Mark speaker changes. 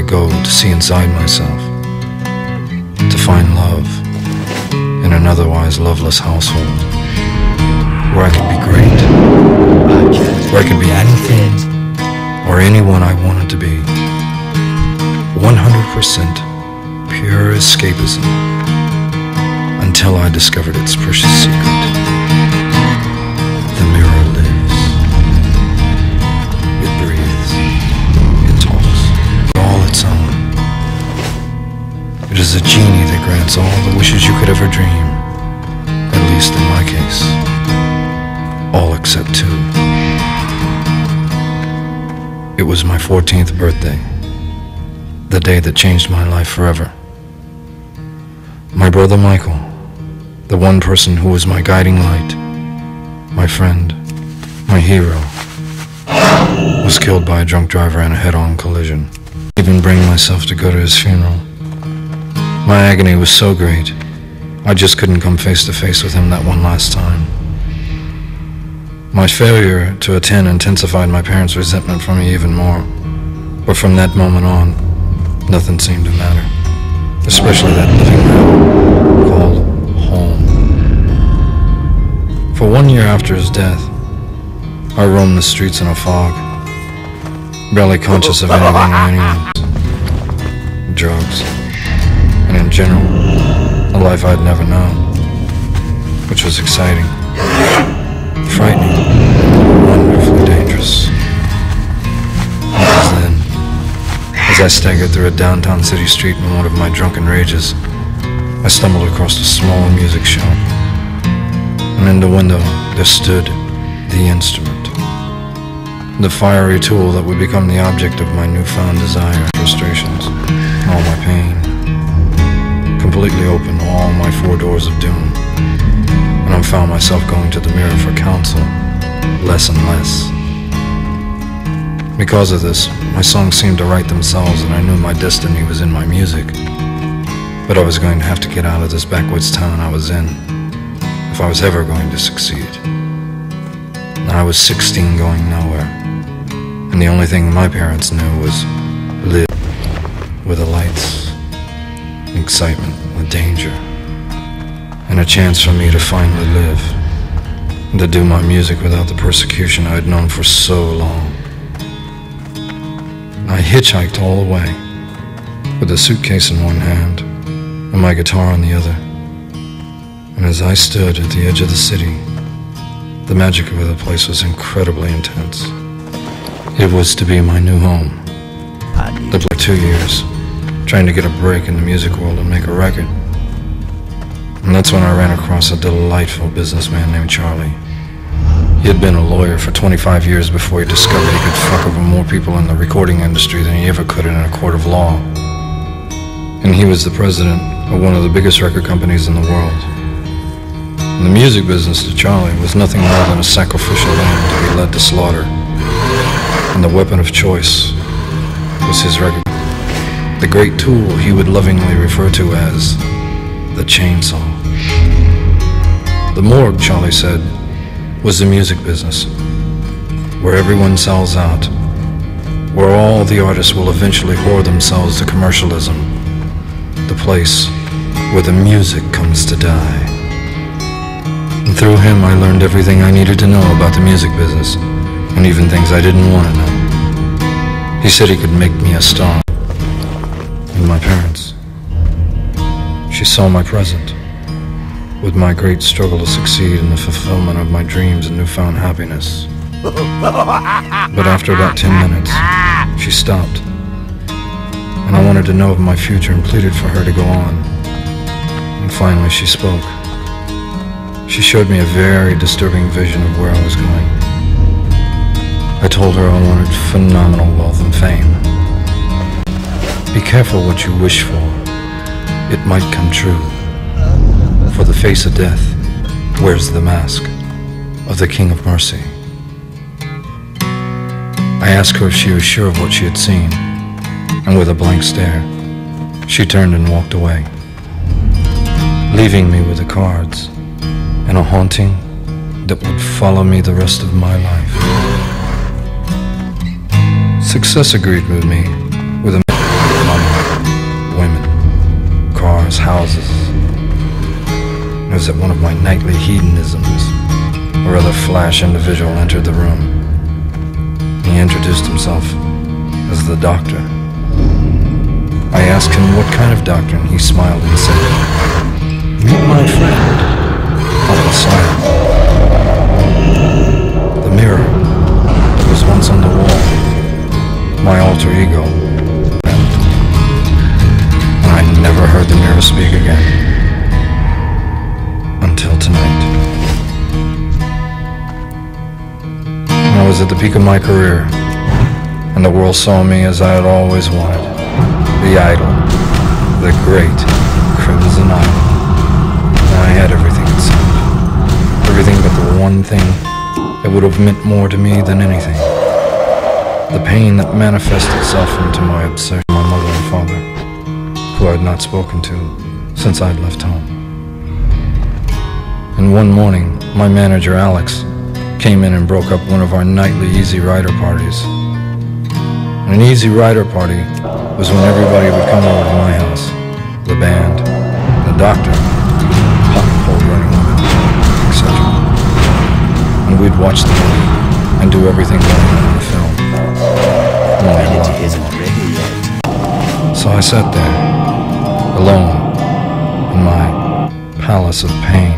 Speaker 1: could go to see inside myself, to find love in an otherwise loveless household, where I could be great, where I could be anything or anyone I wanted to be. 100% pure escapism until I discovered its precious secret. The mirror lives. It breathes. It talks. All its own. It is a genie that grants all the wishes you could ever dream, at least in my case. All except two. It was my 14th birthday, the day that changed my life forever. My brother Michael, the one person who was my guiding light, my friend, my hero, was killed by a drunk driver in a head-on collision. I didn't even bring myself to go to his funeral. My agony was so great, I just couldn't come face to face with him that one last time. My failure to attend intensified my parents' resentment for me even more. But from that moment on, nothing seemed to matter. Especially that living hell called home. For 1 year after his death, I roamed the streets in a fog, barely conscious of anything or anyone. Drugs, and in general, a life I'd never known, which was exciting, frightening, wonderfully dangerous. It was then, as I staggered through a downtown city street in one of my drunken rages, I stumbled across a small music shop, and in the window there stood the instrument, the fiery tool that would become the object of my newfound desire, frustrations, all my pain, completely opened all my 4 doors of doom. And I found myself going to the mirror for counsel, less and less. Because of this, my songs seemed to write themselves, and I knew my destiny was in my music. But I was going to have to get out of this backwoods town I was in, if I was ever going to succeed. And I was 16 going nowhere, and the only thing my parents knew was live with the lights, excitement, the danger, and a chance for me to finally live, and to do my music without the persecution I had known for so long. I hitchhiked all the way, with a suitcase in one hand and my guitar on the other. And as I stood at the edge of the city, the magic of the place was incredibly intense. It was to be my new home. Lived for 2 years, trying to get a break in the music world and make a record. And that's when I ran across a delightful businessman named Charlie. He had been a lawyer for 25 years before he discovered he could fuck over more people in the recording industry than he ever could in a court of law. And he was the president of one of the biggest record companies in the world. And the music business to Charlie was nothing more than a sacrificial lamb to be led to slaughter. And the weapon of choice was his record. The great tool he would lovingly refer to as the chainsaw. The morgue, Charlie said, was the music business, where everyone sells out, where all the artists will eventually whore themselves to commercialism, the place where the music comes to die. And through him I learned everything I needed to know about the music business, and even things I didn't want to know. He said he could make me a star. And my parents, she saw my present, with my great struggle to succeed in the fulfillment of my dreams and newfound happiness. But after about 10 minutes, she stopped, and I wanted to know of my future and pleaded for her to go on. And finally she spoke. She showed me a very disturbing vision of where I was going. I told her I wanted phenomenal wealth and fame. Be careful what you wish for. It might come true. For the face of death wears the mask of the King of Mercy. I asked her if she was sure of what she had seen, and with a blank stare, she turned and walked away, leaving me with the cards and a haunting that would follow me the rest of my life. Success agreed with me with a was that one of my nightly hedonisms, or rather flash individual, entered the room. He introduced himself as the doctor. I asked him what kind of doctor, and he smiled and said, "Meet my friend." I was silent. The mirror that was once on the wall, my alter ego, and I never heard the mirror speak again. Until tonight. I was at the peak of my career, and the world saw me as I had always wanted. The idol, the great Crimson Idol. And I had everything it seemed. Everything but the one thing that would have meant more to me than anything. The pain that manifested itself into my obsession with my mother and father, who I had not spoken to since I had left home. And one morning, my manager, Alex, came in and broke up one of our nightly Easy Rider parties. And an Easy Rider party was when everybody would come over to my house. The band, the doctor, hot and cold running women, etc. And we'd watch the movie and do everything going on in the film.
Speaker 2: Humanity isn't ready yet.
Speaker 1: So I sat there, alone, in my palace of pain,